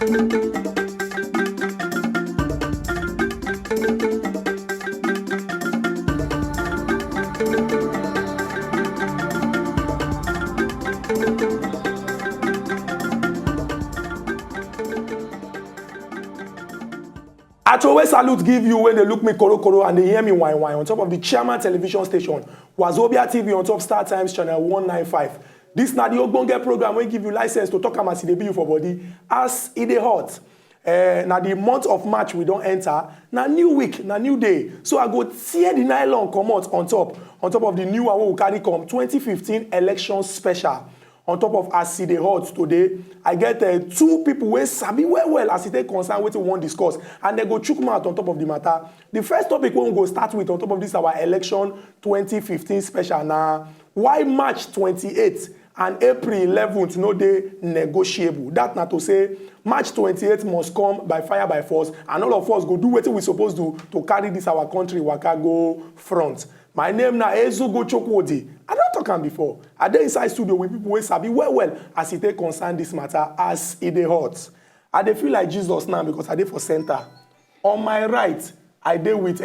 I always salute give you when they look me koro and they hear me wine on top of the chairman television station, Wazobia TV on top Star Times channel 195. This na the ogbonge program wey give you license to talk am as e dey be you for body as e dey hot. Na the month of March we don enter, na new week, na new day. So I go tear the nylon comot on top of the new one wey we carry come 2015 election special. On top of as e dey hot today, I get two people wey sabi well as e take concern wetin we wan discuss, and they go chook mouth on top of the matter. The first topic wey we go start with on top of this our election 2015 special na why March 28th and April 11th no dey negotiable. That na to say March 28th must come by fire by force, and all of us go do wetin we suppose do to carry this our country waka go front. My name na Ezugo Chokwodi. I don talk am before. I dey inside studio with people wey sabi well as e take concern this matter as e dey hot. I dey feel like Jesus now because I dey for center. On my right, I dey with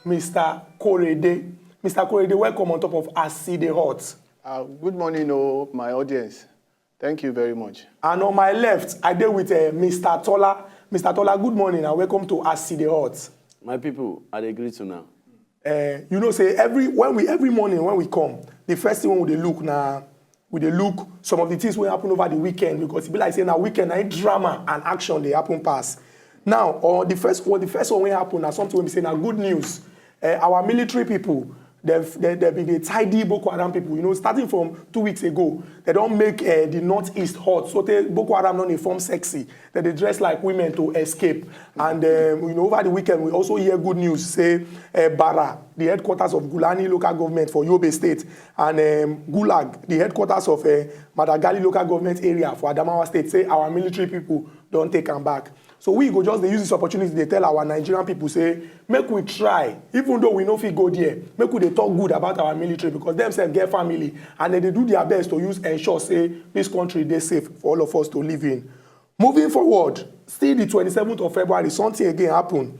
Mr. Korede. Mr. Korede, welcome on top of as e dey hot. Good morning, my audience. Thank you very much. And on my left, I dey with Mr. Tola. Mr. Tola, good morning and welcome to as e dey hot. My people, I dey greet you now. You know, say every morning when we come, the first thing we dey look na we dey look some of the things wey happen over the weekend, because it be like say na weekend na drama and action dey happen pass. Now, the first one wey happen na something wey be say na good news. Our military people, they've been a tidy Boko Haram people. You know, starting from 2 weeks ago, they don't make the northeast hot. So Boko Haram don't form sexy. They dress like women to escape. And you know, over the weekend, we also hear good news. Say Bara, the headquarters of Gulani local government for Yobe State, and Gulag, the headquarters of Madagali local government area for Adamawa State, say our military people don't take them back. So we go just use this opportunity to tell our Nigerian people, say, make we try, even though we know if we go there, make we talk good about our military, because themselves get family, and they do their best to ensure, say, this country is safe for all of us to live in. Moving forward, still the 27th of February, something again happened.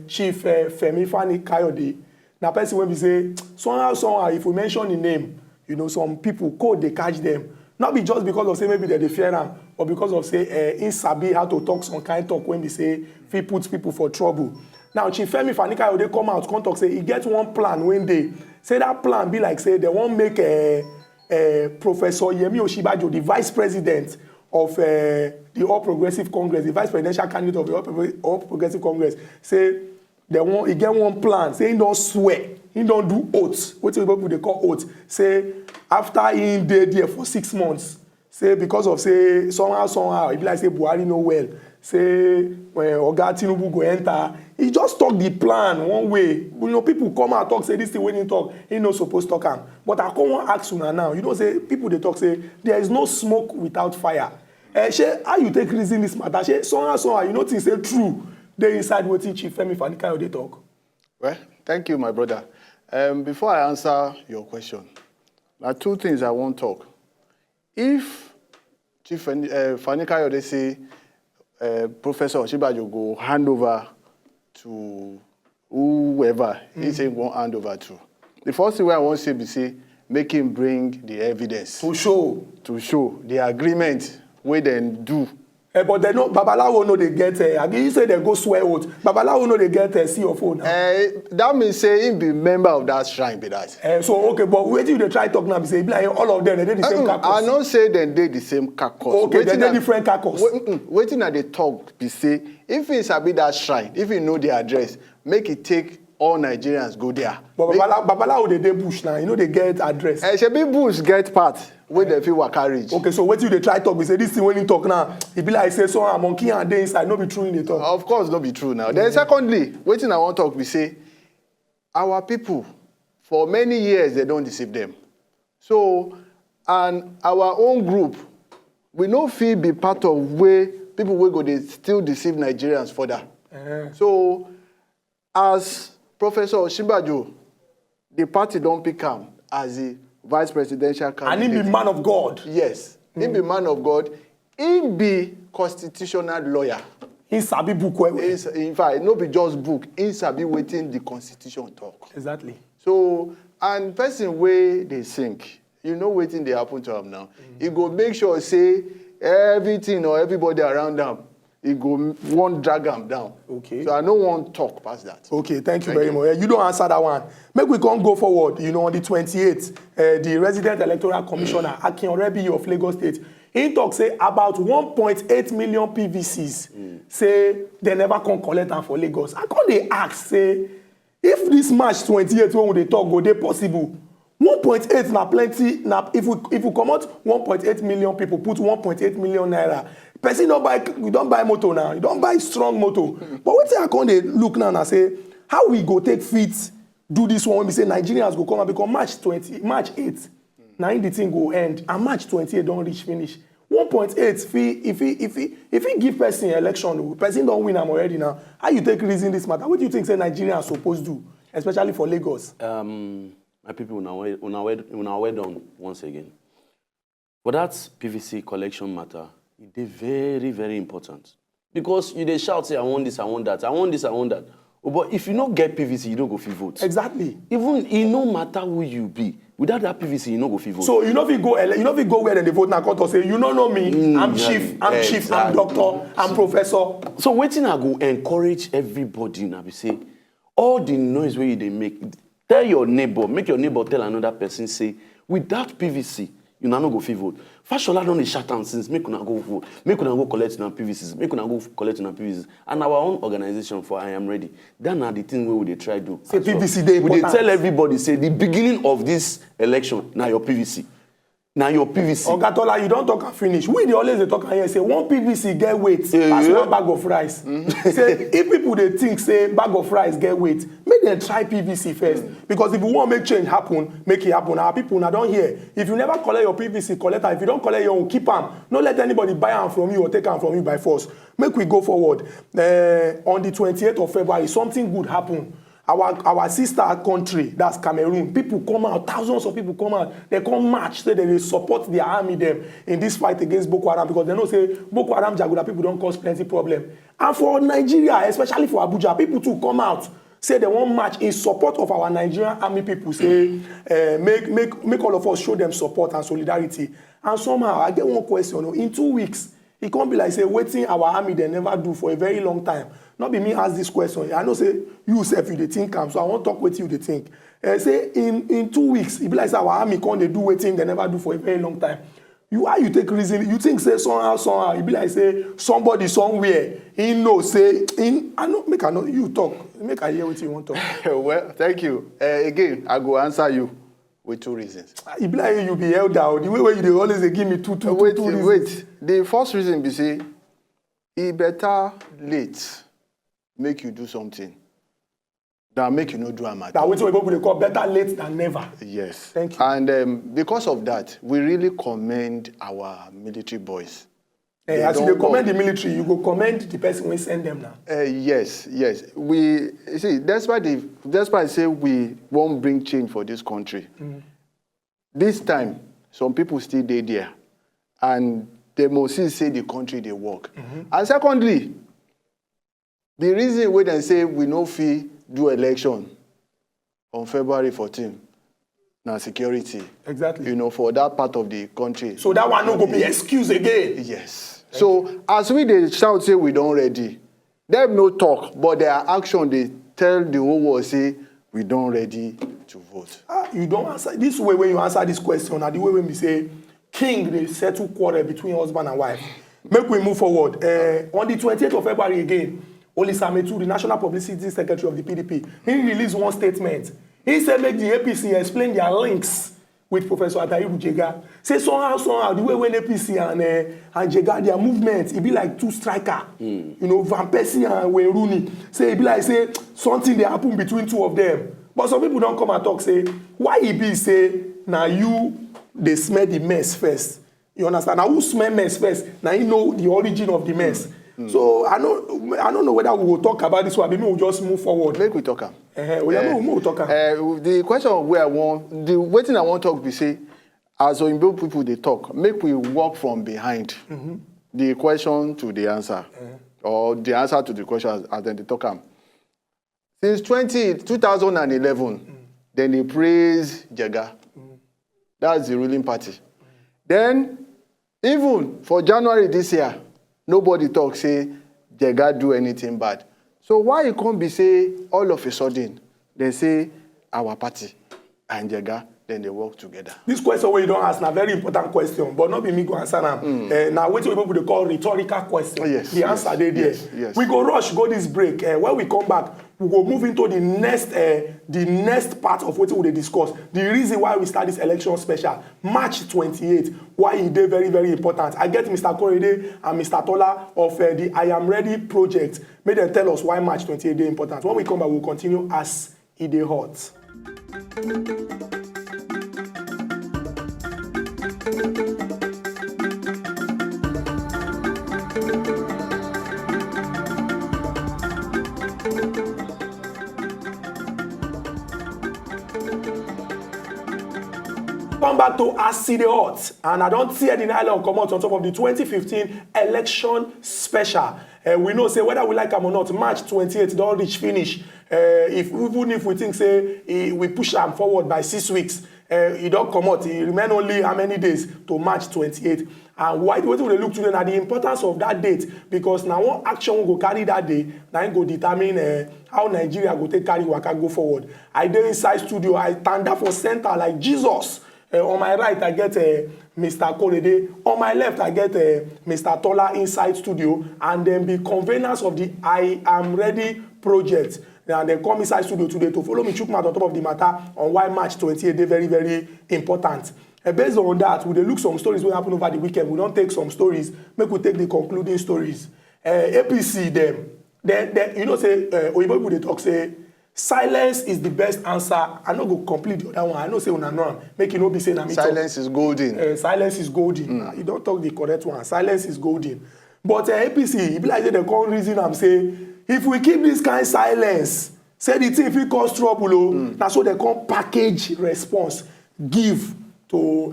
Chief Femi Fani-Kayode, na person when we say, somehow, if we mention the name, you know, some people, code, they catch them. Not be just because of say maybe they fear them, or because of say in sabi how to talk some kind talk when they say he puts people for trouble. Now Chief Femi Fani-Kayode they come out, come talk say he get one plan when they say that plan be like say they won't make Professor Yemi Oshibajo the vice president of the All Progressive Congress, the vice presidential candidate of the All Progressive Congress. Say they want he get one plan. Say he don't swear, he don't do oaths. What people they call oaths. Say after he dey there for 6 months, say because of say somehow it be like say Buhari no well, say when Oga Tinubu go enter, he just talk the plan one way. You know, people come out talk say this thing when he talk, he no supposed to talk am. But I come and ask una now, you know, say people they talk say there is no smoke without fire. How you take reason this matter? Somehow you know things say true. They inside what Chief Femi Fani-Kayode talk. Well, thank you, my brother. Before I answer your question, there are two things I want to talk. If Chief Fani-Kayode say Professor Oshibajo go hand over to whoever he say won't hand over to, the first thing I want to say be say make him bring the evidence to show the agreement where they do. But they know Babalawo no they get. You say they go swear oath. Babalawo no they get see your phone. That means say he be member of that shrine, be that. So okay, but wait till they try talk now. Be say like all of them they the same carcass. I not say they the same carcass. Okay, they different carcass. Waiting at the talk be say if he sabi that shrine, if he know the address, make it take all Nigerians go there. But Babalawo they bush now. You know they get address. Shebi bush get part where they feel waka reach. Okay, so wait till they try talk. We say this thing when you talk now, it be like say so a monkey and they inside. No be true in the talk. Of course, not be true now. Then secondly, waiting I want to talk. We say our people for many years they don't deceive them. So and our own group, we no feel be part of where people will go. They still deceive Nigerians further. So as Professor Oshibajo, the party don't pick him as the vice presidential candidate. And he be man of God. Yes, he be man of God. He be constitutional lawyer. He sabi book well. In fact, no be just book. He sabi wetin the constitution talk. Exactly. So, and person wey dey sink, you know wetin dey happen to am now. He go make sure say everything or everybody around am, he go want drag am down. Okay. So I no want talk past that. Okay, thank you very much. You don't answer that one. Make we can't go forward. You know, on the 28th, the Resident Electoral Commissioner, Korede of Lagos State, he talk say about 1.8 million PVCs. Say they never come collect them for Lagos. I can't they ask, say, if this March 28th when they talk, go they possible? 1.8 na plenty. Now, if we come out 1.8 million people, put 1.8 million naira. Person don't buy, you don't buy motor now. You don't buy strong motor. But what I can't they look now and say, how we go take fit do this one when we say Nigerians go come and become March 8th. Now the thing go end and March 28th don't reach finish. 1.8 if he give person election, person don't win am already now. How you take reason this matter? What do you think say Nigerians supposed to do, especially for Lagos? My people, una well done once again. For that PVC collection matter, it is very, very important. Because you dey shout, say, I want this, I want that, I want this, I want that. Oh, but if you don't get PVC, you don't go fit vote. Exactly. Even it no matter who you be, without that PVC, you don't go fit vote. So you know if you go where they vote now, court or say, you don't know me, I'm chief, I'm doctor, I'm professor. So waiting, I go encourage everybody now. Be say, all the noise where they make, tell your neighbor, make your neighbor tell another person, say, without PVC, you no go fit vote. Fashola don dey shut down since make una go vote, make una go collect una PVCs, make una go collect una PVCs. And our own organization for I Am Ready, that na the thing wey we dey try do. Say PVC dey important. We dey tell everybody, say the beginning of this election na your PVC. Now your PVC. Oga Tola, you don't talk and finish. We dey always dey talk and hear say one PVC get weight as one bag of rice. Say if people they think say bag of rice get weight, make them try PVC first. Because if you want make change happen, make it happen. Our people now don't hear. If you never collect your PVC, collect am. If you don't collect your own, keep am. Don't let anybody buy am from you or take am from you by force. Make we go forward. On the 28th of February, something good happen. Our sister country, that's Cameroon, people come out, thousands of people come out, they come march, say they support their army them in this fight against Boko Haram because they know say Boko Haram Jaguda people don't cause plenty problem. And for Nigeria, especially for Abuja, people too come out, say they want march in support of our Nigerian army people, say make all of us show them support and solidarity. And somehow, I get one question, in 2 weeks, it can't be like say waiting our army they never do for a very long time. Not be me ask this question. I know say you self you dey think am, so I want to talk with you. They think. Say in 2 weeks, it be like say our army can't they do waiting they never do for a very long time. How you take reason? You think say somehow it be like say somebody somewhere he know say I know you talk. Make I hear what you want to talk. Well, thank you. Again, I go answer you with 2 reasons. It be like you be held out. The way where you dey always dey give me two reasons. Wait. The first reason be say it better late make you do something than make you no do am at all. That's what people call better late than never. Yes. Thank you. And because of that, we really commend our military boys. As you commend the military, you go commend the person who send them now. Yes. We see, despite say we won't bring change for this country. This time, some people still dey there, and they must still say the country they work. And secondly, the reason why they say we no fit do election on February 14, now security. Exactly. You know, for that part of the country. So that one no go be excuse again. Yes. So as we they shout say we don't ready, them no talk, but their action they tell the whole world say we don't ready to vote. You don't answer this way when you answer this question. Or the way when we say king they settle quarrel between husband and wife. Make we move forward. On the 28th of February again. Olisametu, the National Publicity Secretary of the PDP, he released one statement. He said make the APC explain their links with Professor Atahiru Jega. Say somehow, the way when APC and Jega, their movement, it be like two striker. You know, Van Persie and Wayne Rooney. Say it be like say something they happen between two of them. But some people don't come and talk, say, why it be say, now you, they smell the mess first. You understand? Now who smell mess first? Now you know the origin of the mess. So I don't know whether we will talk about this one. Maybe we'll just move forward. Make we talk. We'll talk. The question where I want, the way thing I want to talk, we say, as Oyinbo people they talk, make we walk from behind. the question to the answer, or the answer to the question as then they talk am. Since 2011, then they praise Jega. That's the ruling party. Then, even for January this year, nobody talks, say, Jega do anything bad. So why it can't be say, all of a sudden, they say, our party and Jega, then they work together? This question where you don't ask, a very important question, but not be me go answer them. Now, what people they call rhetorical question. Oh, yes, the answer they there. Yes. We go rush, go this break. When we come back, we go move into the next part of what we will discuss. The reason why we start this election special, March 28, why it is very, very important. I get Mr. Korede and Mr. Tola of the I Am Ready project. May they tell us why March 28 is important. When we come back, we'll continue as it is hot. Come back to Acid Hot, and I don't see any island come out on top of the 2015 election special. We know say whether we like them or not, March 28th don't reach finish. Even if we think say we push them forward by 6 weeks, it don't come out. It remain only how many days to March 28th. And why we look today at the importance of that date, because now one action will go carry that day, now go determine how Nigeria go take carry waka go forward. I dey inside studio, I stand up for center like Jesus. On my right, I get Mr. Korede. On my left, I get Mr. Tola inside studio, and then the conveners of the I Am Ready project. And they come inside studio today to follow me chook mouth on top of the matter on why March 28th is very, very important. Based on that, we look some stories will happen over the weekend. We don't take some stories, make we take the concluding stories. APC them. Then you know say Oyibo people they talk say silence is the best answer. I no go complete the other one. I know say una know am. Make you no be saying silence is golden. Silence is golden. You don't talk the correct one. Silence is golden. But APC, it be like they come reason am say if we keep this kind of silence, say the thing if it cause trouble, now so they come package response give to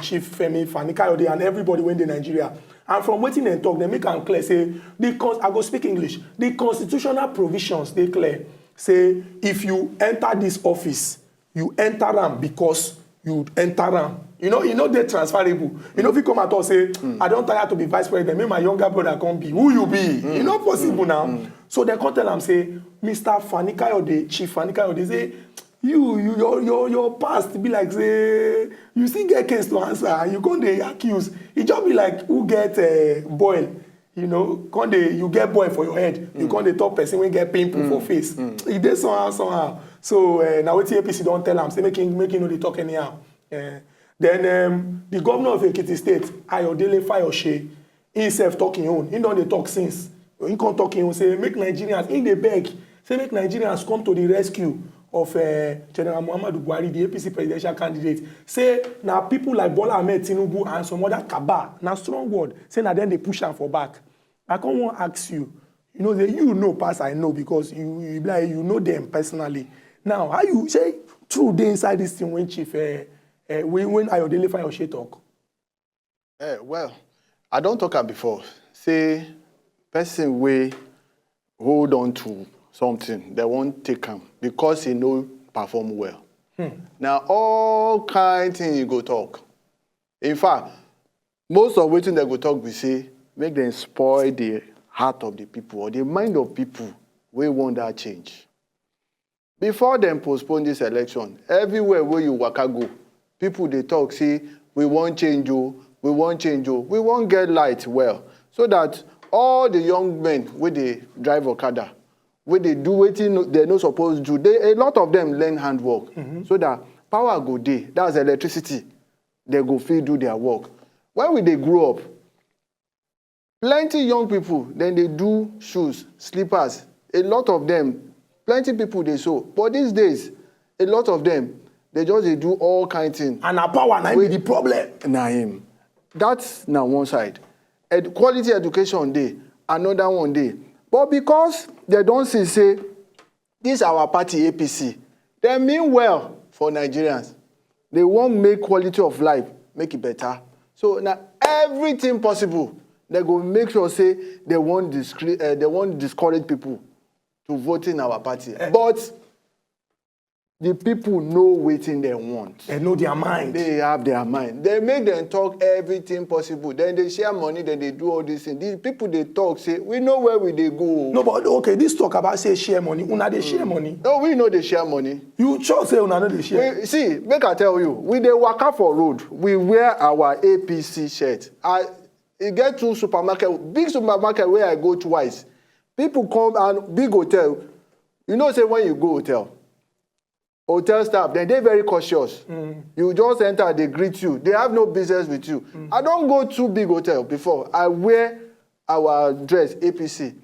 Chief Femi Fani-Kayode and everybody when they Nigeria. And from waiting and talk, they make am clear say I go speak English. The constitutional provisions they clear. Say if you enter this office, you enter them because you enter them. You know they're transferable. You know if you come at all say, I don't tire to be vice president, maybe my younger brother can't be. Who you be? You know possible now. So they come tell them say, Mr. Fani-Kayode, Chief Fani-Kayode, say, your past be like say you still get case to answer and you can't accuse. It just be like who get boil. You know, you get boil for your head. You can't the top person when get pimple for face. It does somehow. So now what the APC don't tell them, say making no they talk anyhow. Then the governor of Ekiti State, Ayodele Fayose, himself talking on. He don't they talk since. He can't talk on say make Nigerians in the beg. Say make Nigerians come to the rescue of General Muhammadu Buhari, the APC presidential candidate. Say now people like Bola Ahmed Tinubu and some other cabal, now strong word, say now then they push them for back. I can't want to ask you, you know, you know pass I know because you know them personally. Now, how you say true they inside this thing when Chief when Ayodele Fayose talk? Well, I don't talk am before. Say person way hold on to something, they won't take him because he no perform well. Now all kind things you go talk. In fact, most of what they go talk we say make them spoil the heart of the people or the mind of people. We want that change. Before them postpone this election, everywhere where you waka go, people they talk say we want change, we want change, we want get light well, so that all the young men where they drive Okada, where they do what they're not supposed to do, a lot of them learn handwork, so that power go day. That's electricity. They go feel do their work. When they grow up, plenty young people, then they do shoes, slippers. A lot of them, plenty people they sew. But these days, a lot of them, they do all kinds of things. And our power now be the problem. That's now one side. Quality education day, another one day. But because they don't say, this our party APC, they mean well for Nigerians. They want make quality of life, make it better. So now everything possible, they go make sure say they won't discourage people to vote in our party. But the people know wetin they want. They know their mind. They have their mind. They make them talk everything possible. Then they share money, then they do all these things. These people they talk, say, we know where we they go. No, but okay, this talk about say share money. Una they share money. No, we know they share money. You sure say una no they share? See, make I tell you, we dey waka for road. We wear our APC shirt. I get to big supermarket where I go twice. People come and big hotel. You know, say when you go hotel staff, then they're very cautious. You just enter, they greet you. They have no business with you. I don't go to big hotel before. I wear our dress, APC.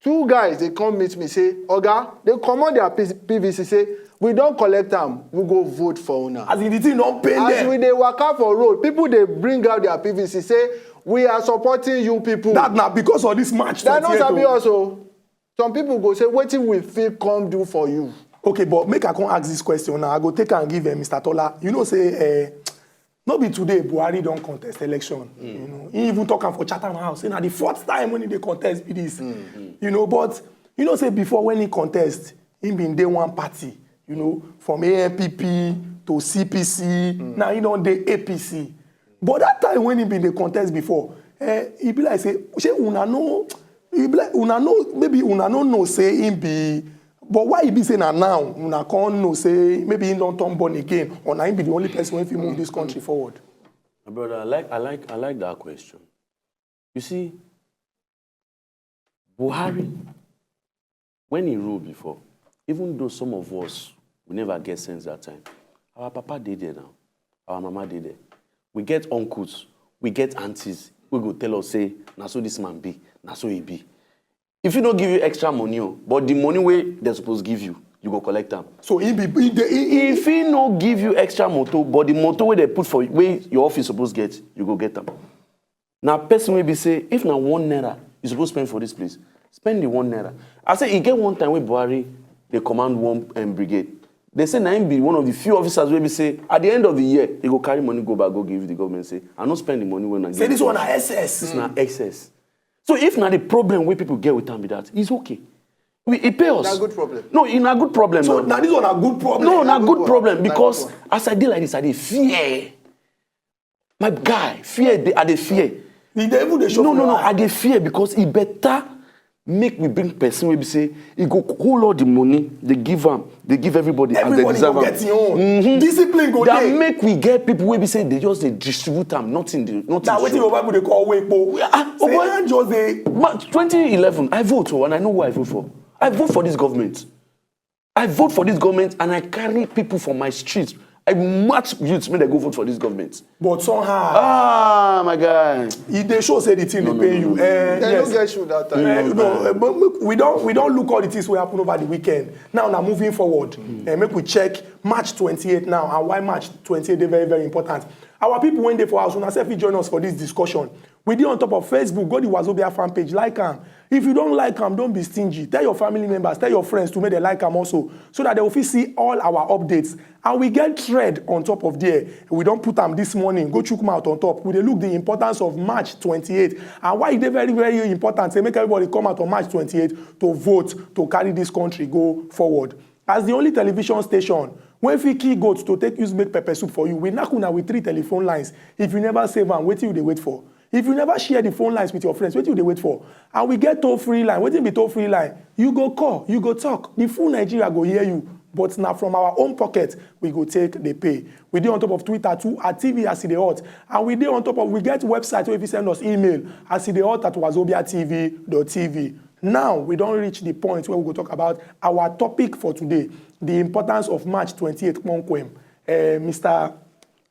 Two guys, they come meet me, say, Oga, they come on their PVC, say, we don't collect them, we go vote for una. As in the thing don't pay them. As we they waka for road, people they bring out their PVC, say, we are supporting you people. That now because of this match. That not sabi also. Some people go say, what we feel come do for you? Okay, but make I come ask this question now. I go take and give Mr. Tola. You know, say, not be today, WARRI don't contest election. You know, he even talking for Chatham House. You know, the fourth time when he contest be this. You know, but you know, say before when he contest, he been day one party. You know, from ANPP to CPC. Now he don't day APC. But that time when he been the contest before, he be like say, una know, he be like una know, maybe una know say him be. But why he be saying that now? Una can't know say maybe he don't turn born again, or now he be the only person when he move this country forward. My brother, I like that question. You see, WARRI, when he ruled before, even though some of us we never get sense that time, our papa did there now, our mama did there. We get uncles, we get aunties, we go tell us say, na so this man be, na so he be. If you don't give you extra money, but the money where they're supposed to give you, you go collect them. So if he no give you extra motor, but the motor where they put for where your office supposed to get, you go get them. Now person will be say, if now 1 naira, you supposed to spend for this place, spend the 1 naira. I say, he get one time with WARRI, they command one brigade. They say, na him be one of the few officers where be say, at the end of the year, they go carry money, go back, go give the government, say, I not spend the money when I say this one are excess. This is not excess. So if not the problem where people get with them be that, it's okay. It pay us. It's a good problem. No, it's not a good problem. So now this one a good problem. No, not good problem because as I did like this, I did fear. My guy, fear. I did fear. No. I did fear because it better make we bring person where we say he go hold all the money they give everybody as they deserve. Everybody go get your own. Discipline go that there. make we get people where we say they just they distribute them, not in the not. Now what you people they call Weipo. Just they. 2011, I vote for and I know who I vote for. I vote for this government. I vote for this government and I carry people from my streets. I match youths when they go vote for this government. But somehow, my guy, if they show say the thing they pay you. They don't get you that time. But we don't look all the things we happen over the weekend. Now moving forward, make we check March 28 now and why March 28 is very very important. Our people when they for us, when self join us for this discussion. We did on top of Facebook, go to the Wazobia fan page, like them. If you don't like them, don't be stingy. Tell your family members, tell your friends to make them like them also, so that they will see all our updates. And we get thread on top of there. We don't put them this morning. Go check them out on top. We look the importance of March 28 and why it's very, very important. They make everybody come out on March 28 to vote to carry this country go forward. As the only television station, when we key goats to take use make pepper soup for you, we knock una with 3 telephone lines. If you never save them, what till they wait for? If you never share the phone lines with your friends, what do they wait for? And we get toll-free line. What do be toll-free line? You go call, you go talk. The full Nigeria go hear you. But now from our own pocket, we go take the pay. We do on top of Twitter too, at TV as the hot. And we do on top of, we get website where if you send us email, as the hot at wazobiatv.tv. Now, we don't reach the point where we go talk about our topic for today, the importance of March 28th, Monkwem. Mr.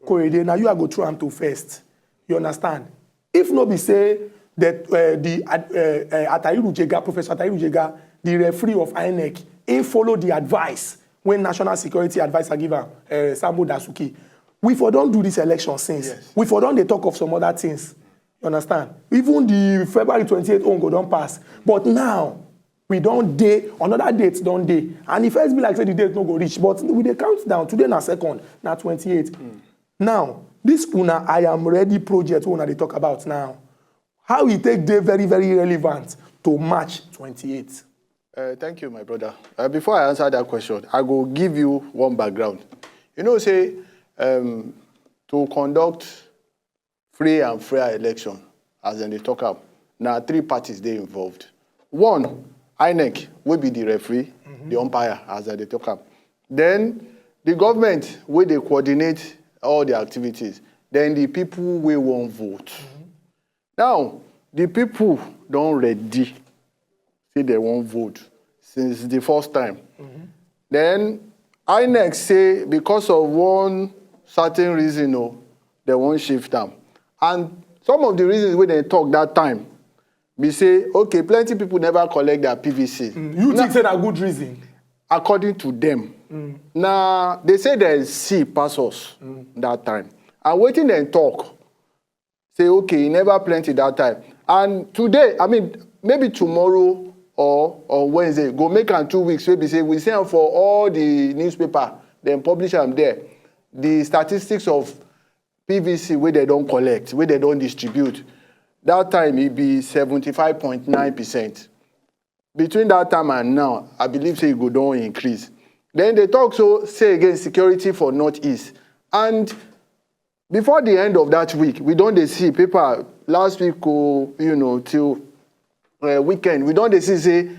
Korede, now you are go through them to first. You understand? If no be say that Professor Atahiru Jega, the referee of INEC, he follow the advice when National Security Advisor give Sambo Dasuki. We for don't do this election since. Yes. We for don't they talk of some other things. You understand? Even the February 28th on go don't pass. But now, we don't day, another date don't day. And if first be like say the date no go reach, but with the countdown, today na second, na 28. Now, this una I am ready project we they talk about now. how e take dey very, very relevant to March 28th? Thank you, my brother. Before I answer that question, I go give you one background. You know, say, to conduct free and fair election, as in they talk about, now 3 parties they involved. One, INEC will be the referee, the umpire, as they talk about. Then the government will they coordinate all the activities. Then the people will won't vote. Now, the people don't ready. Say they won't vote since the first time. Then INEC say because of one certain reason, they won't shift them. And some of the reasons when they talk that time, we say, okay, plenty people never collect their PVC. You think say that good reason? According to them. Now, they say there is C pass us that time. And waiting and talk. Say, okay, never plenty that time. And today, I mean, maybe tomorrow or Wednesday, go make am 2 weeks, maybe say, we send for all the newspaper, then publish them there. The statistics of PVC where they don't collect, where they don't distribute, that time it be 75.9%. Between that time and now, I believe say it go down increase. Then they talk so say again security for Northeast. And before the end of that week, we don't see paper last week, till weekend. We don't see say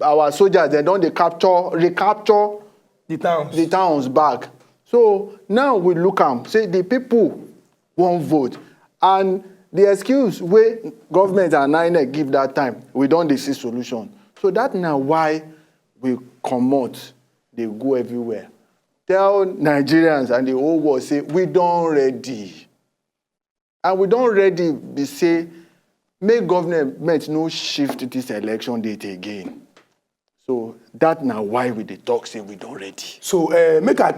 our soldiers they don't recapture the towns back. So now we look at say the people won't vote, and the excuse where government and INEC give that time, we don't see solution. So that now why we come out, they go everywhere. Tell Nigerians and the whole world say we don't ready, and we don't ready. Be say make government no shift this election date again. So that now why we dey talk say we don't ready. So make I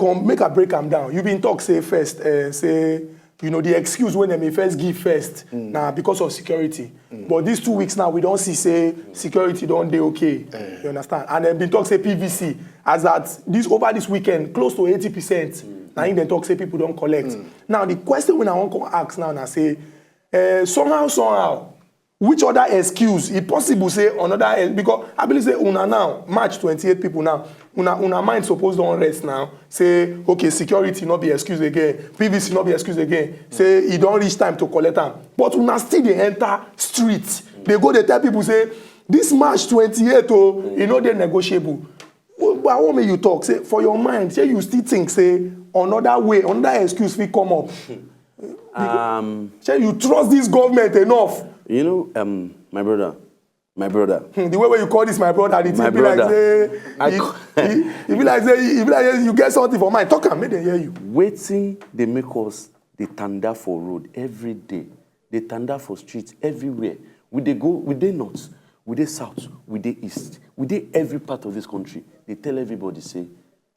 break them down. You been talk say first say the excuse when they may first give first now because of security. But these 2 weeks now we don't see say security don't dey okay. You understand? And then been talk say PVC as that over this weekend close to 80%. Now in then talk say people don't collect. Now the question when I want to ask now and say somehow. Which other excuse? If possible, say another, because I believe say una now, March 28 people now, una mind supposed to rest now. Say, okay, security not be excuse again, PVC not be excuse again. Say, it don't reach time to collect them. But una still they enter streets. They go, they tell people, say, this March 28, they negotiable. But I want me you talk, say, for your mind, say you still think, say, another excuse will come up. Say, you trust this government enough. My brother. The way you call this my brother, it be like say you get something for mine. Talk and make them hear you. Waiting, they make us the tanda for road every day. They tanda for streets everywhere. We dey north, we dey south, we dey east, we dey every part of this country. They tell everybody say,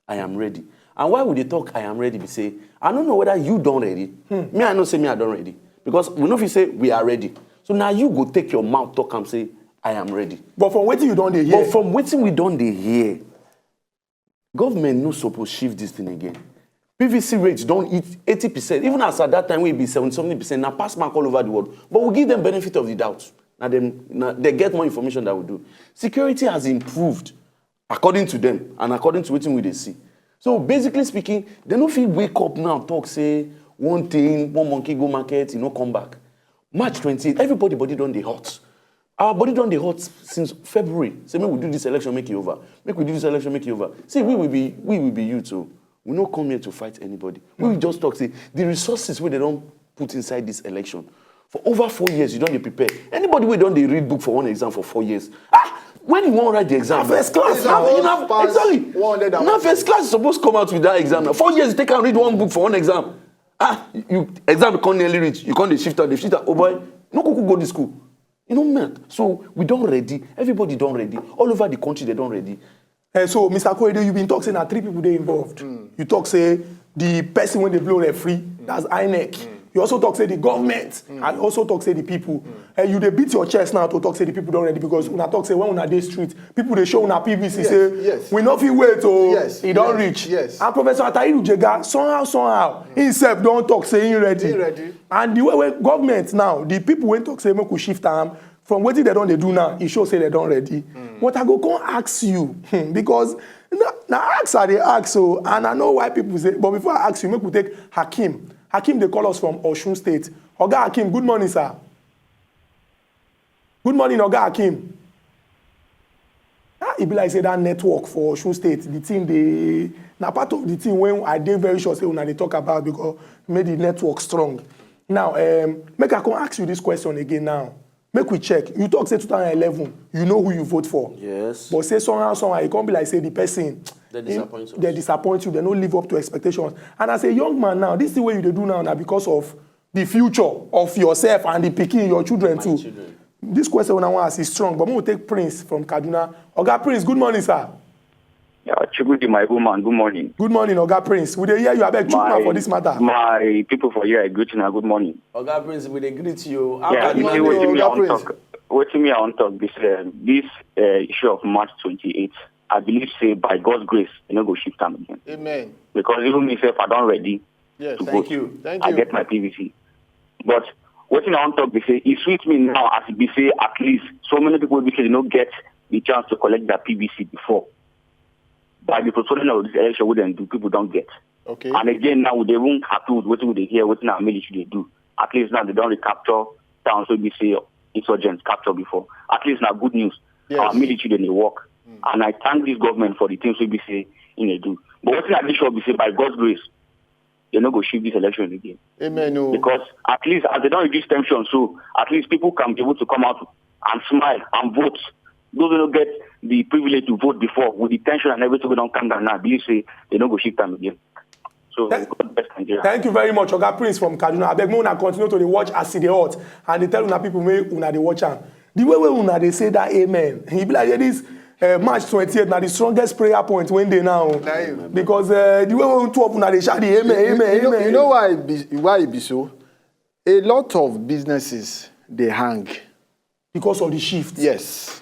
I am ready. And why would they talk I am ready? They say, I don't know whether you don't ready. Me, I know say me I don't ready. Because we know if you say we are ready. So now you go take your mouth, talk and say, I am ready. But from waiting you don't dey hear. But from waiting we don't dey hear. Government no supposed shift this thing again. PVC rates don't eat 80%. Even as at that time we be 70%. Now pass mark all over the world. But we give them benefit of the doubt. Now they get more information than we do. Security has improved according to them and according to what we see. So basically speaking, they don't feel wake up now, talk, say, one thing, one monkey go market, come back. March 28th, everybody body done the hot. Our body done the hot since February. Say, make we do this election, make it over. Make we do this election, make it over. See, we will be you too. We don't come here to fight anybody. We will just talk, say, the resources where they don't put inside this election. For over 4 years, you don't prepare. Anybody who don't they read book for one exam for 4 years. When you won't write the exam, first class. Exactly. Now first class is supposed to come out with that exam. 4 years, you take and read one book for one exam. You exam can't nearly reach. You can't shift out. Oh boy, no could go to school. Man. So we don't ready. Everybody don't ready. All over the country, they don't ready. So, Mr. Korede, you've been talking that 3 people they involved. You talk say the person when they blow their free, that's INEC. You also talk say the government, and also talk say the people. And you they beat your chest now to talk say the people don't ready because una talk say when una dey street, people they show una PVC say we not fit wait he don't reach. Yes. And Professor Atahiru Jega somehow himself don't talk say he ready. And the way government now, the people when talk say make we shift time from what they don't they do now, it shows say they don't ready. But I go come ask you because now ask are they ask so, and I know why people say. But before I ask you, make we take Hakim. Hakim they call us from Osun State. Oga Hakim, good morning, sir. Good morning, Oga Hakim. It be like say that network for Osun State, the thing they now part of the thing when I did very sure say when they talk about because made the network strong. Now, make I come ask you this question again now. Make we check. You talk say 2011, you know who you vote for. Yes. But say somehow, it can't be like say the person. They disappoint us. They disappoint you. They don't live up to expectations. And as a young man now, this is the way you they do now because of the future of yourself and the picking your children too. Children. This question when I want to ask is strong, but we will take Prince from Kaduna. Oga Prince, good morning, sir. Yeah, Chukudi, my woman, good morning. Good morning, Oga Prince. We dey hear you abeg Chukma for this matter. My people for here, greeting and good morning. Oga Prince, we dey greet you. Yeah, you see, waiting me on talk this issue of March 28th. I believe, say, by God's grace, you know, go shift time again. Amen. Because even myself, I don't ready Yes, to thank vote. you. Thank I you. get my PVC. But what I want to talk, it sweet me now as it be say at least so many people will say, get the chance to collect their PVC before. By the portfolio of this election, wouldn't do, people don't get. Okay. And again, now they won't happy with what they hear, what our military they do. At least now they don't recapture towns, so we say insurgents capture before. At least now good news. Yes. Our military they work. And I thank this government for the things we say in they do. But what I sure we say by God's grace, they're not going to shift this election again. Amen. Oh. Because at least as they don't reduce tension, so at least people can be able to come out and smile and vote. Those who don't get the privilege to vote before with the tension and everything we don't come down now, believe say they don't go shift time again. So God bless Nigeria. Thank you very much, Oga Prince from Kaduna. I beg me una continue to dey watch as they hot and they tell una people make una dey watch am. The way una they say that amen, he be like this. March 28th now the strongest prayer point when they now because the way we talk una they shout the amen. You know why it be so? A lot of businesses they hang because of the shift. Yes.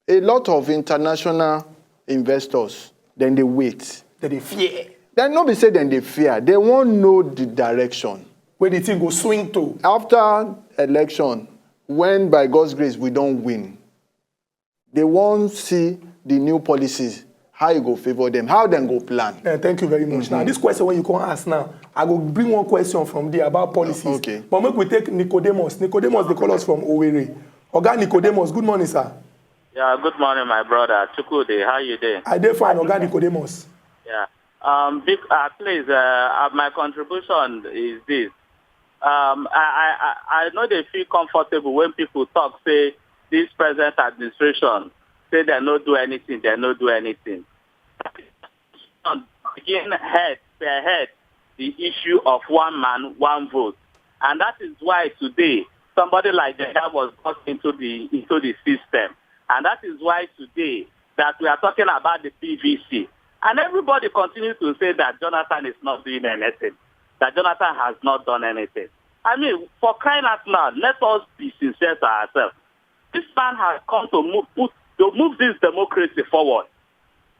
A lot of international investors then they wait. That they fear. Then not be say then they fear. They won't know the direction. Where the thing go swing to. After election, when by God's grace we don't win, they won't see the new policies, how you go favor them, how them go plan. Thank you very much. Now, this question when you come ask now, I go bring one question from there about policies. Okay. But make we take Nicodemus. Nicodemus, they call us from OWERRI. Oga Nicodemus, good morning, sir. Yeah, good morning, my brother. Chukwudi, how you doing? I dey fine, Oga Nicodemus. Yeah. Please, my contribution is this. I know they feel comfortable when people talk, say, this present administration, say they not do anything, they not do anything. Begin spearhead the issue of one man, one vote. And that is why today, somebody like that was brought into the system. And that is why today that we are talking about the PVC. And everybody continues to say that Jonathan is not doing anything, that Jonathan has not done anything. I mean, for crying out loud, let us be sincere to ourselves. This man has come to move this democracy forward.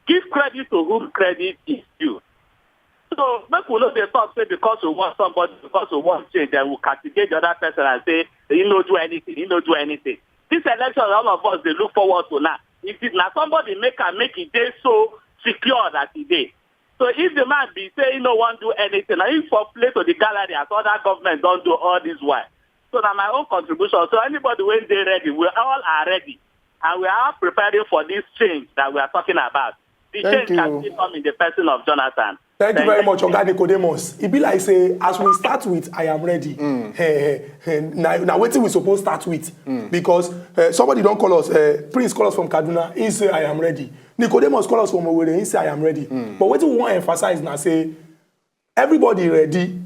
Give credit to whom credit is due. So, make we know they talk, say, because we want somebody, because we want change, then we'll castigate the other person and say, he don't do anything, he don't do anything. This election, all of us, they look forward to now. If it's now somebody make it day so secure that he did. So if the man be saying no one do anything, and if for play to the gallery as other government don't do all this while. So that my own contribution. So anybody when they're ready, we all are ready. And we are preparing for this change that we are talking about. The change can still come in the person of Jonathan. Thank you very much, Oga Nicodemus. It be like say, as we start with, I am ready. Now waiting we supposed start with. Because somebody don't call us, Prince call us from Kaduna, he say, I am ready. Nicodemus call us from OWERRI, he say, I am ready. But what we want to emphasize now, say, everybody ready.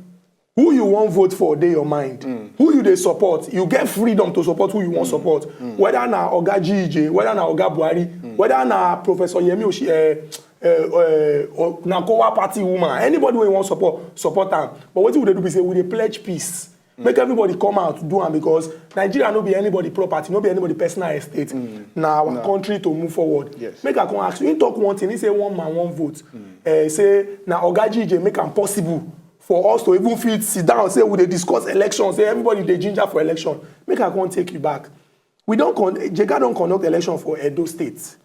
Who you want vote for, they your mind. Who you they support, you get freedom to support who you want support. Whether na Oga GJ, whether na Oga WARRI, whether na Professor Yemi na Kowa party woman, anybody who want support them. But what we do is say we they pledge peace. Make everybody come out do am because Nigeria no be anybody property, no be anybody personal estate. Na our country to move forward. Yes. Make I come ask you, he talk one thing, he say one man, one vote. Say na Oga GJ make am possible for us to even fit sit down say we dey discuss election, say everybody dey ginger for election. Make I come take you back. Jega don conduct election for Edo State.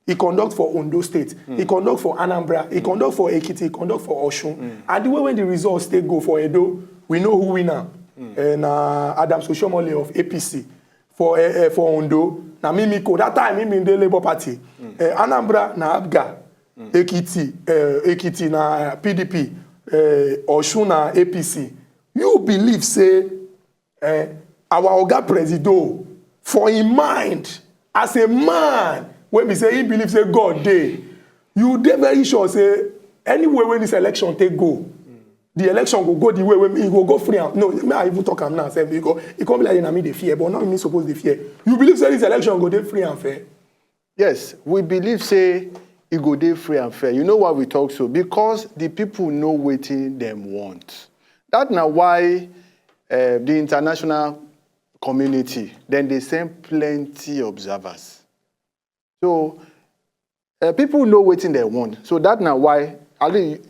He conduct for Ondo State. He conduct for Anambra. He conduct for Ekiti. He conduct for Osun. And the way when the results take go for Edo, we know who win now. Adams Oshomole of APC. For Ondo, na Mimiko. That time, he in the Labour Party. Anambra, na Abga. Ekiti, na PDP. Osun, na APC. You believe, say, our Oga Presido, for in mind, as a man, when we say he believes say God dey, you dey very sure say anyway when this election take go, the election go the way when he go free am. No, may I even talk am now? Say because it come be like na me dey fear, but not me suppose dey fear. You believe say this election go dey free and fair? Yes, we believe say it go dey free and fair. You know why we talk so? Because the people know wetin them want. That na why the international community, then they send plenty observers. So people know what they want. So that's now why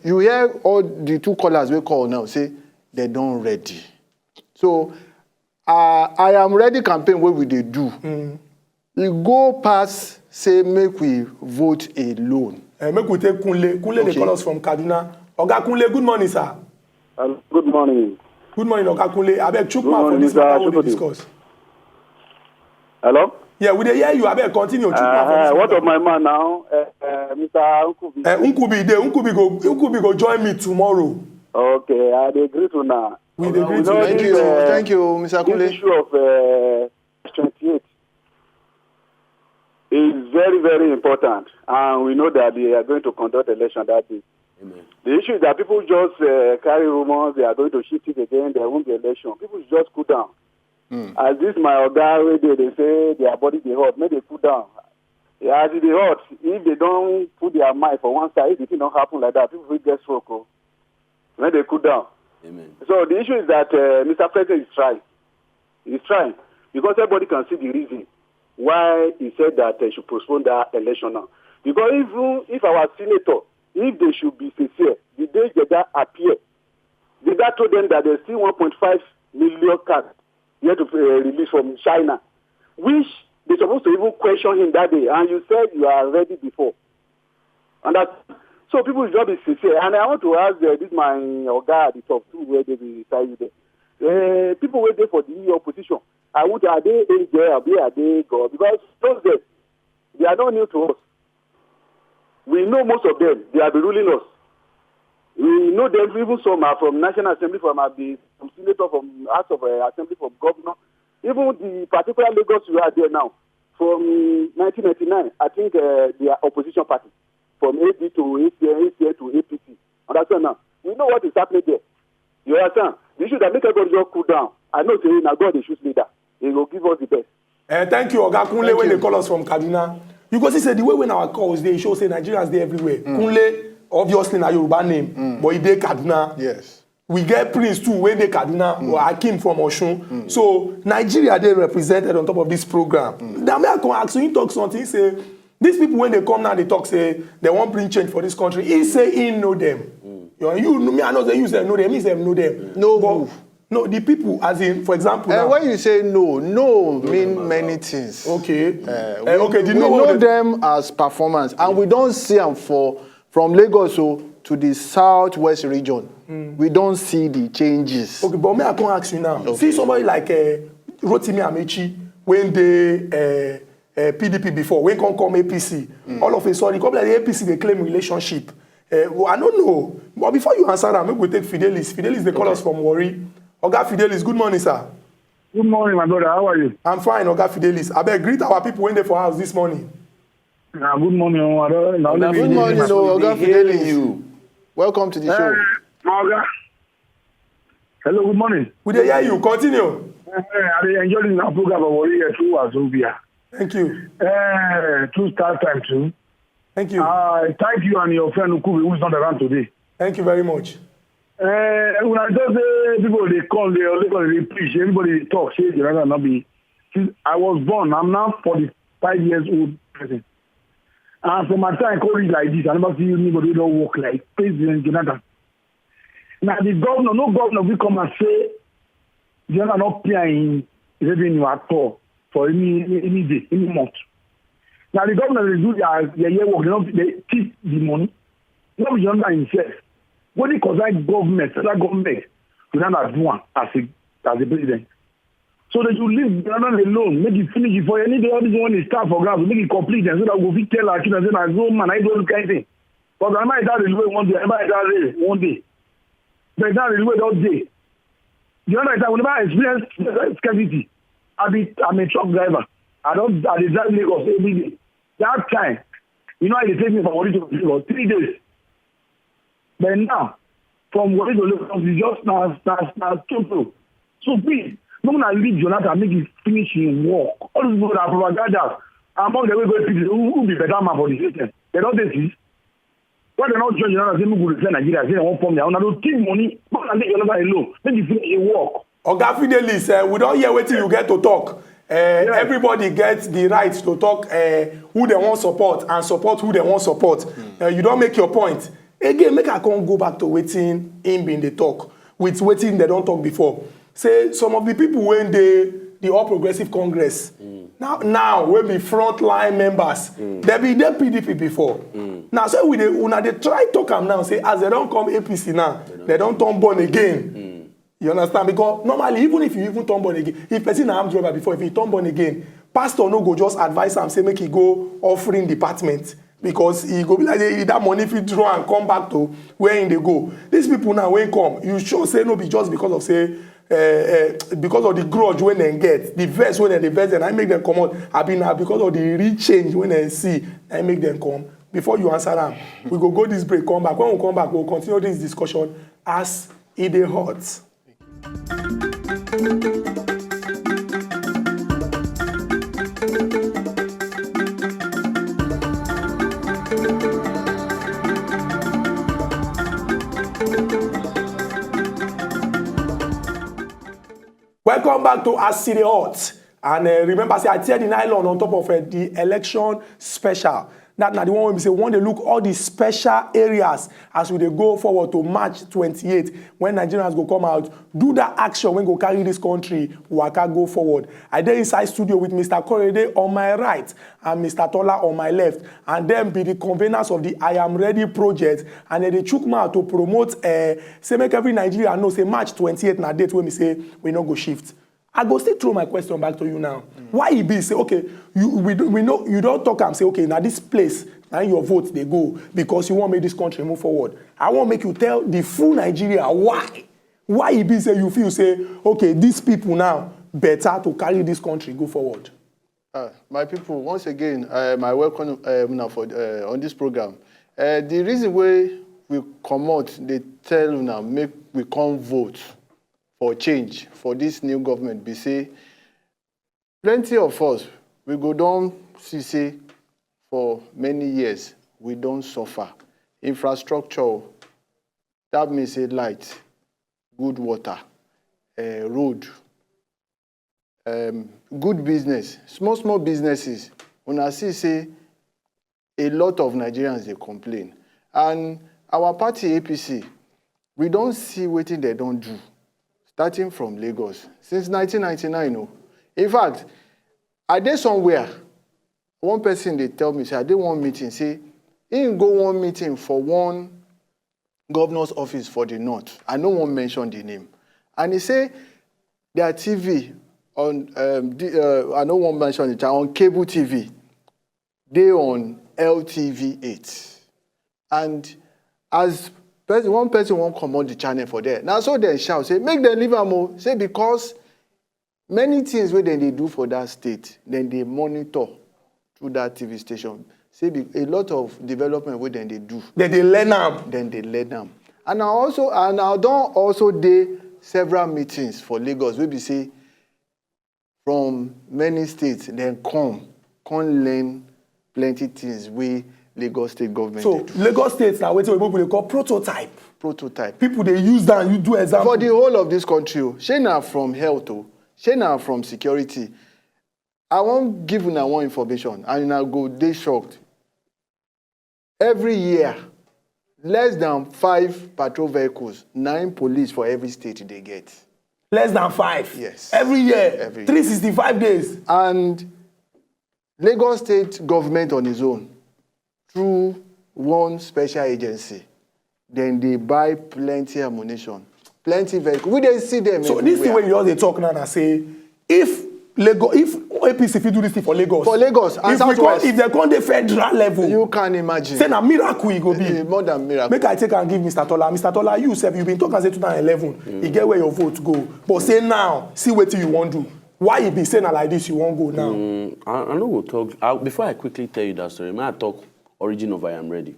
you hear all the two callers we call now say they don't ready. So I am ready campaign where we they do. We go past say make we vote alone. Make we take Kunle. Kunle okay. They call us from Kaduna. Oga Kunle, good morning, sir. Good morning. Good morning, Oga Kunle. I beg Chukma for this matter we discuss. Hello? Yeah, we dey hear you. I beg continue. What of my man now? Mr. Unkubi. Unkubi go join me tomorrow. Okay, I agree to now. We agree to. Thank you, Mr. Kunle. This issue of 28 is very, very important, and we know that they are going to conduct election that day. Amen. The issue is that people just carry rumors, they are going to shift it again, there won't be election. People just cool down. As this my Oga, they say their body they hot, make they cool down. As they hot, if they don't put their mind for one side, if the thing don't happen like that, people will get stroke. When they cool down. Amen. So the issue is that Mr. President is trying. He's trying because everybody can see the reason why he said that they should postpone that election now. Because if our senator, if they should be sincere, the day Jeda appear, Jeda told them that there's still 1.5 million cards yet to release from China, which they're supposed to even question him that day. And you said you are ready before. And that, so people's job is sincere. And I want to ask this my Oga at the top too, where they will tell you there. People wait there for the opposition. I want to, are they AJ, are they God? Because those days, they are not new to us. We know most of them. They have been ruling us. We know them, even some are from National Assembly, from Senator, from House of Assembly, from Governor. Even the particular Lagos you are there now, from 1999, I think they are opposition party. From AD to ACN to APC. Understand now? We know what is happening there. You understand? The issue that make everybody just cool down. I know saying now God is choose leader. He will give us the best. Thank you, Oga Kunle, when they call us from Kaduna. You go see say the way when our calls they show say Nigerians they everywhere. Kunle, obviously na Yoruba name, but he dey Kaduna. Yes. We get Prince too when they Kaduna or Akim from Osun. So Nigeria they represented on top of this program. Now me I can ask you, he talk something, he say these people when they come now they talk say they won't bring change for this country. He say he know them. You know me I know say you say know them, he say know them. No but, move. No, the people, as in, for example... And when you say no mean many things. Okay. We know them as performance, and we don't see them from Lagos to the southwest region. We don't see the changes. Okay, but may I come ask you now? Okay. See somebody like Rotimi Amechi, when they PDP before, when come APC, all of a sudden, come like the APC, they claim relationship. Well, I don't know. But before you answer that, maybe we take Fidelis. Fidelis, they call us from WARRI. Oga Fidelis, good morning, sir. Good morning, my brother. How are you? I'm fine, Oga Fidelis. I beg greet our people when they for house this morning. Good morning, Good morning, Oga Fidelis. Welcome to the show. Oga. Hello, good morning. We dey hear you. Continue. I enjoy this program of WARRI through Wazobia. Thank you. To start time too. Thank you. Thank you and your friend Ukubi, who is not around today. Thank you very much. When I just say people they come, they preach, everybody they talk, say Jonathan not be. Since I was born, I'm now 45 years old person. And from my time, I call it like this. I never see anybody don't work like President Jonathan. Now the governor, no governor will come and say Jonathan not paying revenue at all for any day, any month. Now the governor they do their year work, they keep the money. Not Jonathan himself. What they call that government, federal government, we don't do one as a president. So that you leave Jonathan alone, make it finish it for any day, all this one is start for ground, make it complete, and so that we tell our children, no man, I don't do anything. But I might die one day, I might die one day. But it's not the way all day. The other time, whenever I experience scarcity, I'm a truck driver. I drive Lagos every day. That time, you know, it takes me from Warri to Lagos 3 days. But now, from Warri to Lagos, it's just now total. So please, don't want to leave Jonathan make it finish his work. All those people that are propaganda, among the way people who will be better man for the system. They don't do this. Why they not join Jonathan say we go defend Nigeria, say they won't form their own. Now they keep money, but I think Jonathan alone, make it finish his work. Oga Fidelis, we don't hear wetin you get to talk. Everybody gets the right to talk who they want support and support who they want support. You don't make your point. Again, make I can't go back to wetin him bin dey talk with wetin they don't talk before. Say some of the people when the All Progressive Congress now will be frontline members. They be the PDP before. Now so we they try talk am now say as they don't come APC now, they don't turn born again. You understand? Because normally, even if you even turn born again, if person armed robber before, if he turn born again, pastor no go just advise him, say make he go offering department. Because he go be like, that money if he draw and come back to where they go. These people now, when come, you sure say no be just because of, say, because of the grudge when they get, the verse when they verse, and I make them come out. I be now because of the real change when they see, I make them come. Before you answer them, we go this break, come back. When we come back, we'll continue this discussion as it is hot. Welcome back to As It Is Hot. And remember, say I tear the nylon on top of the election special. That now the one where we say we want to look all the special areas as we go forward to March 28 when Nigerians go come out, do that action when go carry this country, waka go forward. I dey inside studio with Mr. Korede on my right and Mr. Tola on my left, and then be the conveners of the I Am Ready project, and then they chook mouth to promote say make every Nigerian know say March 28 na date when we say we no go shift. I go still throw my question back to you now. Why it be say, okay, we know you don't talk and say, okay, now this place, now your vote they go because you want to make this country move forward. I want to make you tell the full Nigeria why. Why it be say you feel say, okay, these people now better to carry this country go forward. My people, once again, I welcome now for on this program. The reason why we come out, they tell now make we come vote for change for this new government. Be say plenty of us we go down see say for many years we don't suffer infrastructure. That means say light, good water, road, good business, small businesses. When I see a lot of Nigerians they complain, and our party APC we don't see what they don't do. Starting from Lagos, since 1999, no. In fact, I did somewhere, one person they tell me, say, I did one meeting, say, he didn't go one meeting for one governor's office for the North. I don't want to mention the name. And he say, their TV, on, I don't want to mention it, on cable TV, they on LTV8. And as one person won't come on the channel for that. Now, so they shout, say, make them leave them more. Say, because many things where they do for that state, then they monitor through that TV station. Say, a lot of development where then they do. Then they learn them. Then they learn them. And I don't also do several meetings for Lagos, where we say, from many states, then come learn plenty things. Lagos State government. So Lagos State now wetin people dey call prototype. Prototype. People they use that and you do example. For the whole of this country, shey na from health, shey na from security. I won't give una one information and una go dey shocked. Every year, less than 5 patrol vehicles, 9 police for every state they get. Less than 5? Yes. Every year? Every 365 days? And Lagos State government on its own, through one special agency, then they buy plenty ammunition, plenty vehicles. We didn't see them. So this thing when you all they talk now and say, if APC fit do this thing for Lagos, and if they come the federal level, you can imagine. Say na miracle it go be. More than miracle. Make I take and give Mr. Tola. Mr. Tola, you said you've been talking since 2011. You get where your vote go. But say now, see what you want to do. Why you be saying like this, you won't go now? I know we'll talk. Before I quickly tell you that story, may I talk origin of I Am Ready?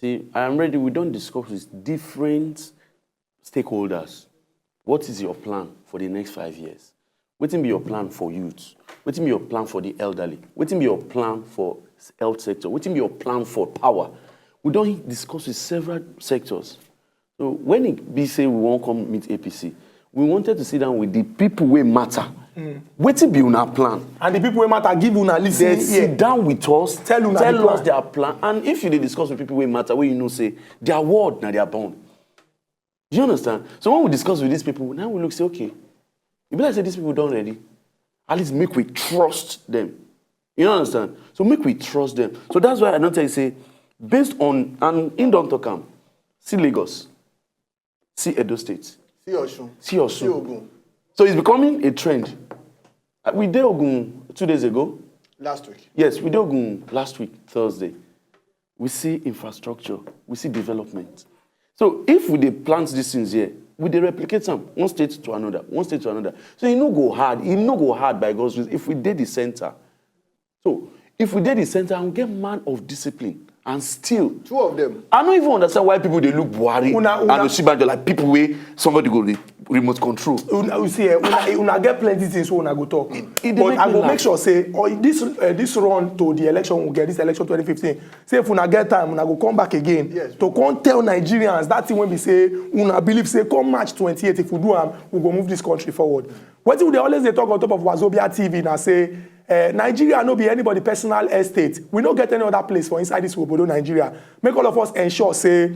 See, I Am Ready, we don't discuss with different stakeholders. What is your plan for the next 5 years? What will be your plan for youth? What will be your plan for the elderly? What will be your plan for health sector? What will be your plan for power? We don't discuss with several sectors. So when it be say we won't come meet APC, we wanted to sit down with the people who matter. What will be our plan? And the people who matter give una listen. They sit down with us, tell us their plan. And if you discuss with people who matter, where you know say their word now they are born. Do you understand? So when we discuss with these people, now we look say okay. You be like say these people done already. At least make we trust them. You understand? So make we trust them. So that's why I don't tell you say, based on and in don't talk am, see Lagos, see Edo State, see Osun, see Osun. See Ogun. So it's becoming a trend. We did Ogun 2 days ago. Last week. Yes, we did Ogun last week, Thursday. We see infrastructure, we see development. So if we dey plant these things here, we dey replicate them one state to another, one state to another. So it no go hard by God's grace if we did the center. So if we did the center and we get man of discipline and still 2 of them. I don't even understand why people they look WARRI and Wazobia like people where somebody go remote control. Una get plenty things when I go talk. But I go make sure say this run to the election we get this election 2015. Say if una get time, una go come back again to come tell Nigerians that thing when we say una believe say come March 28 if we do we go move this country forward. What do they always they talk on top of Wazobia TV and say Nigeria no be anybody personal estate. We don't get any other place for inside this Obodo Nigeria. Make all of us ensure say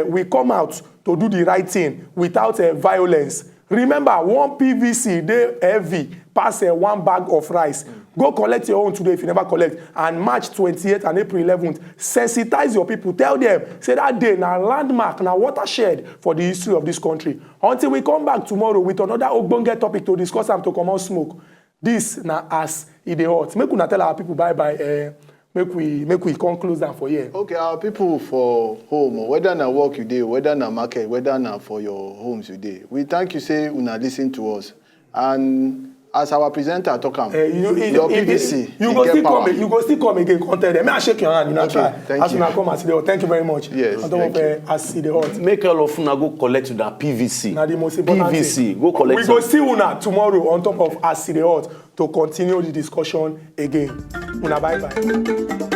we come out to do the right thing without violence. Remember, one PVC they heavy pass 1 bag of rice. Go collect your own today if you never collect. And March 28th and April 11th, sensitize your people. Tell them, say that day na landmark, na watershed for the history of this country. Until we come back tomorrow with another ogbonge topic to discuss and to come out smoke. This na as e dey hot. Make una tell our people bye-bye. Make we come close down for here. Okay, our people for home, whether na work you dey, whether na market, whether na for your homes you dey. We thank you say una listen to us. And as our presenter talk am, your PVC, you go still come again, come tell them. May I shake your hand, you know, try. As una come as the thank you very much. Yes, as the hot. Make all of una go collect that PVC. Now the most important PVC, thing. go collect. We go see una tomorrow on top of as the hot to continue the discussion again. Una bye bye.